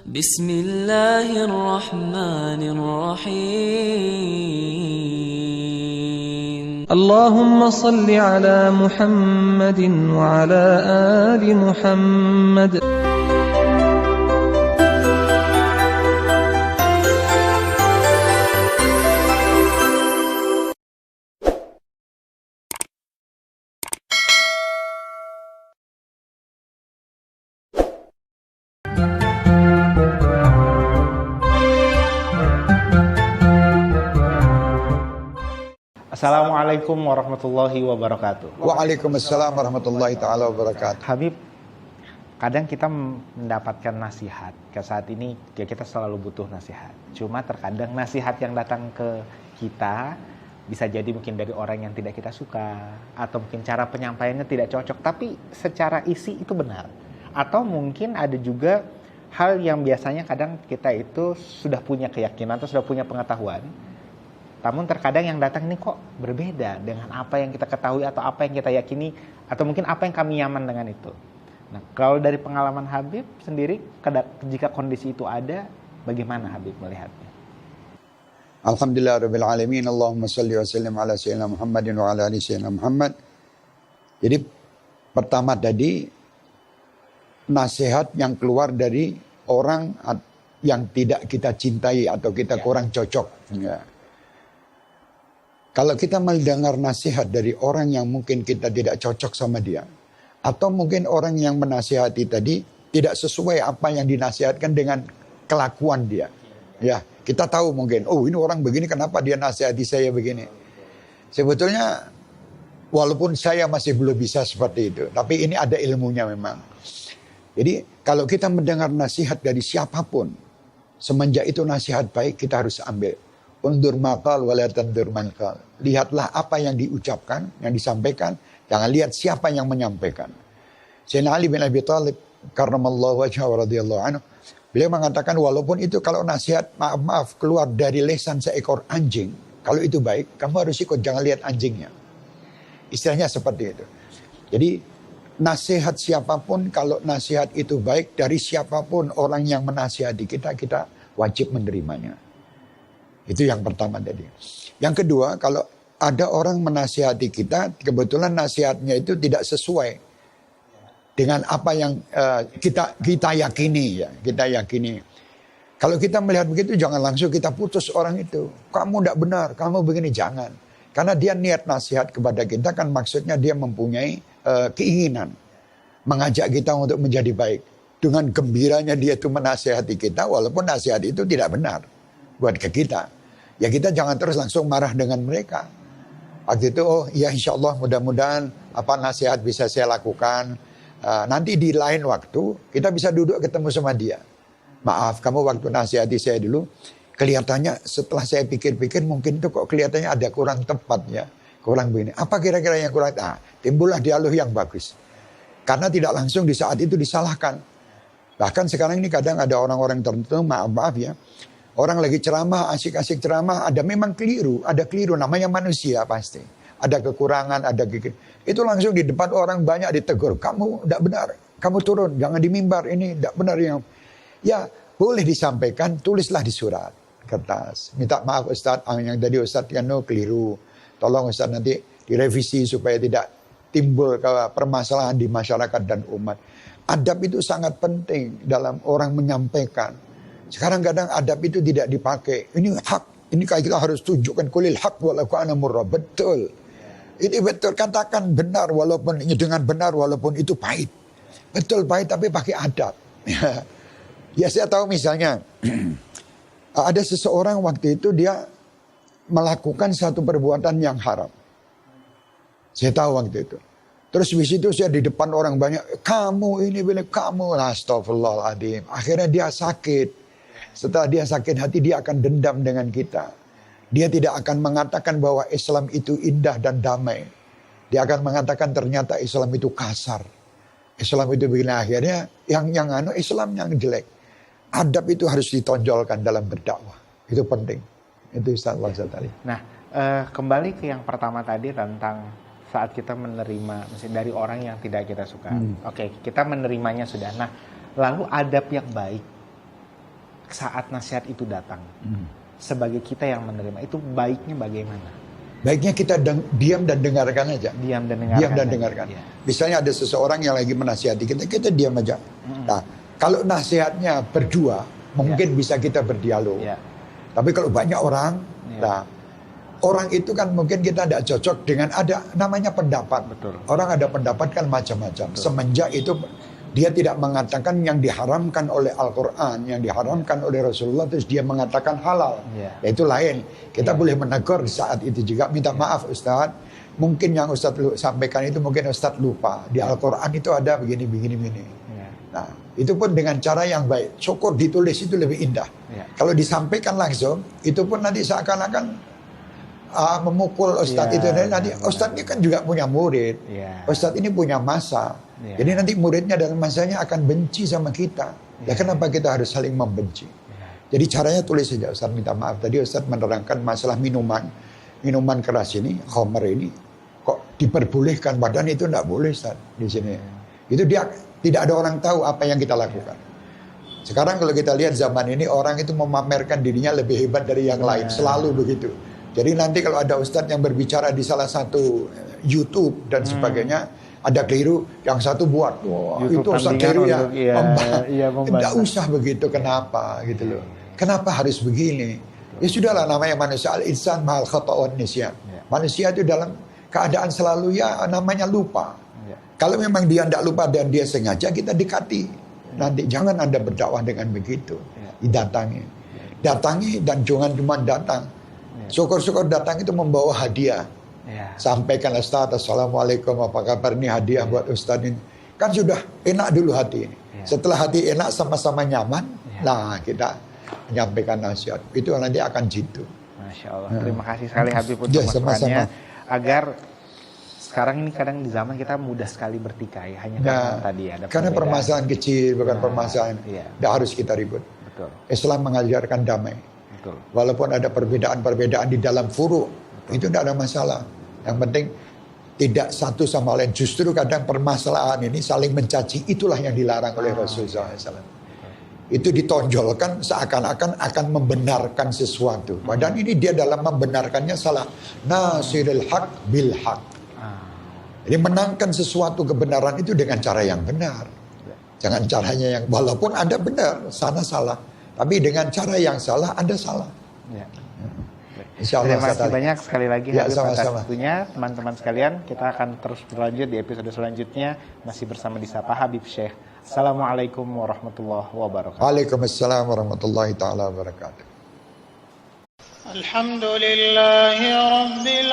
بسم الله الرحمن الرحيم اللهم صل على محمد وعلى آل محمد. Assalamualaikum warahmatullahi wabarakatuh. Waalaikumsalam warahmatullahi taala wabarakatuh. Habib, kadang kita mendapatkan nasihat. Ke saat ini ya kita selalu butuh nasihat. Cuma terkadang nasihat yang datang ke kita bisa jadi mungkin dari orang yang tidak kita suka, atau mungkin cara penyampaiannya tidak cocok, tapi secara isi itu benar. Atau mungkin ada juga hal yang biasanya kadang kita itu sudah punya keyakinan atau sudah punya pengetahuan, namun terkadang yang datang ini kok berbeda dengan apa yang kita ketahui atau apa yang kita yakini, atau mungkin apa yang kami nyaman dengan itu. Nah, kalau dari pengalaman Habib sendiri, jika kondisi itu ada, bagaimana Habib melihatnya? Alhamdulillah rabbil alamin. Allahumma shalli wa sallim ala sayyidina Muhammadin wa ala ali sayyidina Muhammad. Jadi pertama tadi, nasihat yang keluar dari orang yang tidak kita cintai atau kita kurang cocok. Ya. Kalau kita mendengar nasihat dari orang yang mungkin kita tidak cocok sama dia, atau mungkin orang yang menasihati tadi tidak sesuai apa yang dinasihatkan dengan kelakuan dia. Ya, kita tahu mungkin, oh ini orang begini, kenapa dia nasihati saya begini. Sebetulnya walaupun saya masih belum bisa seperti itu, tapi ini ada ilmunya memang. Jadi kalau kita mendengar nasihat dari siapapun, semenjak itu nasihat baik kita harus ambil. Undur maqal wala tandur manqal. Lihatlah apa yang diucapkan, yang disampaikan. Jangan lihat siapa yang menyampaikan. Sayyidina Ali bin Abi Thalib karramallahu wajhahu radhiyallahu anhu, beliau mengatakan walaupun itu kalau nasihat maaf keluar dari lisan seekor anjing, kalau itu baik, kamu harus ikut, jangan lihat anjingnya. Istilahnya seperti itu. Jadi nasihat siapapun, kalau nasihat itu baik dari siapapun orang yang menasihati kita, kita wajib menerimanya. Itu yang pertama tadi. Yang kedua, kalau ada orang menasihati kita, kebetulan nasihatnya itu tidak sesuai dengan apa yang kita yakini, ya. Kita yakini. Kalau kita melihat begitu, jangan langsung kita putus orang itu. Kamu tidak benar, kamu begini, jangan. Karena dia niat nasihat kepada kita kan maksudnya dia mempunyai keinginan mengajak kita untuk menjadi baik. Dengan gembiranya dia itu menasihati kita, walaupun nasihat itu tidak benar buat ke kita. Ya kita jangan terus langsung marah dengan mereka. Waktu itu, oh ya insya Allah mudah-mudahan apa nasihat bisa saya lakukan. Nanti di lain waktu kita bisa duduk ketemu sama dia. Maaf, kamu waktu nasihati saya dulu, kelihatannya setelah saya pikir-pikir mungkin itu kok kelihatannya ada kurang tepat ya. Kurang begini. Apa kira-kira yang kurang? Timbullah dialog yang bagus. Karena tidak langsung di saat itu disalahkan. Bahkan sekarang ini kadang ada orang-orang tertentu, maaf ya. Orang lagi ceramah, asik-asik ceramah, ada memang keliru, namanya manusia pasti. Ada kekurangan, ada itu langsung di depan orang banyak ditegur. Kamu tidak benar, kamu turun, jangan di mimbar, ini tidak benar. Ya, boleh disampaikan, tulislah di surat, kertas. Minta maaf Ustadz, yang tadi Ustadz kan keliru. Tolong Ustadz nanti direvisi supaya tidak timbul permasalahan di masyarakat dan umat. Adab itu sangat penting dalam orang menyampaikan. Sekarang kadang adab itu tidak dipakai. Ini hak. Ini kayak kita harus tunjukkan kulil hak walaupun ana murra. Betul. Ini betul. Katakan benar walaupun dengan benar walaupun itu pahit. Betul pahit tapi pakai adab. Ya saya tahu misalnya ada seseorang waktu itu dia melakukan satu perbuatan yang haram. Saya tahu waktu itu. Terus di situ saya di depan orang banyak, kamu ini bilang kamu, astagfirullahaladzim. Akhirnya dia sakit. Setelah dia sakit hati, dia akan dendam dengan kita. Dia tidak akan mengatakan bahwa Islam itu indah dan damai. Dia akan mengatakan ternyata Islam itu kasar. Islam itu begini. Akhirnya yang Islam yang jelek. Adab itu harus ditonjolkan dalam berdakwah. Itu penting. Itu Ustaz tadi. Nah, kembali ke yang pertama tadi tentang saat kita menerima dari orang yang tidak kita suka. Oke, kita menerimanya sudah. Nah, lalu adab yang baik saat nasihat itu datang, sebagai kita yang menerima, itu baiknya bagaimana? Baiknya kita diam dan dengarkan aja. Diam dan dengarkan. Diam dan dengarkan. Ya. Misalnya ada seseorang yang lagi menasihati kita diam aja. Nah, kalau nasihatnya berdua, mungkin bisa kita berdialog. Ya. Tapi kalau banyak orang, nah, orang itu kan mungkin kita tidak cocok dengan ada namanya pendapat. Betul. Orang ada pendapat kan macam-macam. Semenjak itu dia tidak mengatakan yang diharamkan oleh Al-Quran, yang diharamkan oleh Rasulullah, terus dia mengatakan halal. Ya, itu lain. Kita boleh menegur saat itu juga, minta maaf Ustaz. Mungkin yang Ustaz sampaikan itu mungkin Ustaz lupa. Di Al-Quran itu ada begini. Nah, itu pun dengan cara yang baik. Syukur ditulis itu lebih indah. Kalau disampaikan langsung, itu pun nanti seakan-akan memukul Ustadz itu. Nanti Ustadz ini kan juga punya murid. Ustadz ini punya masa. Jadi nanti muridnya dalam masanya akan benci sama kita. Ya kenapa kita harus saling membenci? Jadi caranya tulis saja. Ustadz minta maaf. Tadi Ustadz menerangkan masalah minuman keras ini, khamr ini. Kok diperbolehkan, badan itu tidak boleh Ustadz di sini. Itu dia tidak ada orang tahu apa yang kita lakukan. Sekarang kalau kita lihat zaman ini, orang itu memamerkan dirinya lebih hebat dari yang lain. Selalu begitu. Jadi nanti kalau ada ustadz yang berbicara di salah satu YouTube dan sebagainya, ada keliru, yang satu buat, wah itu ustadz keliru ya, tidak usah begitu, kenapa gitu loh. Kenapa harus begini? Ya sudahlah, namanya manusia, al-insan mahal khata'un nisyan. Manusia itu dalam keadaan selalu ya namanya lupa. Kalau memang dia tidak lupa dan dia sengaja, kita dekati. Nanti jangan Anda berdakwah dengan begitu. Datangi dan jangan cuma datang. Syukur-syukur datang itu membawa hadiah. Sampaikan Ustaz, Assalamualaikum, apa kabar, ini hadiah buat Ustaz ini. Kan sudah enak dulu hati ini. Setelah hati enak, sama-sama nyaman, nah kita menyampaikan nasihat. Itu nanti akan jitu. Masya Allah. Terima kasih sekali Habib untuk masukannya. Agar sekarang ini kadang di zaman kita mudah sekali bertikai. Hanya karena tadi ada karena permasalahan kecil, bukan permasalahan. Tidak harus kita ribut. Betul. Islam mengajarkan damai. Betul. Walaupun ada perbedaan-perbedaan di dalam furu, itu tidak ada masalah. Yang penting tidak satu sama lain. Justru kadang permasalahan ini saling mencaci, itulah yang dilarang oleh Rasulullah SAW. Itu ditonjolkan seakan-akan akan membenarkan sesuatu. Padahal ini dia dalam membenarkannya salah. Nasiril haq bil haq. Jadi menangkan sesuatu kebenaran itu dengan cara yang benar. Jangan caranya yang, walaupun Anda benar, sana salah. Tapi dengan cara yang salah, Anda salah. Terima kasih banyak sekali lagi Habib atas waktunya. Teman-teman sekalian, kita akan terus berlanjut di episode selanjutnya. Masih bersama di Sapa Habib Syekh. Assalamualaikum warahmatullahi wabarakatuh. Waalaikumsalam warahmatullahi taala wabarakatuh. Alhamdulillahi rabbil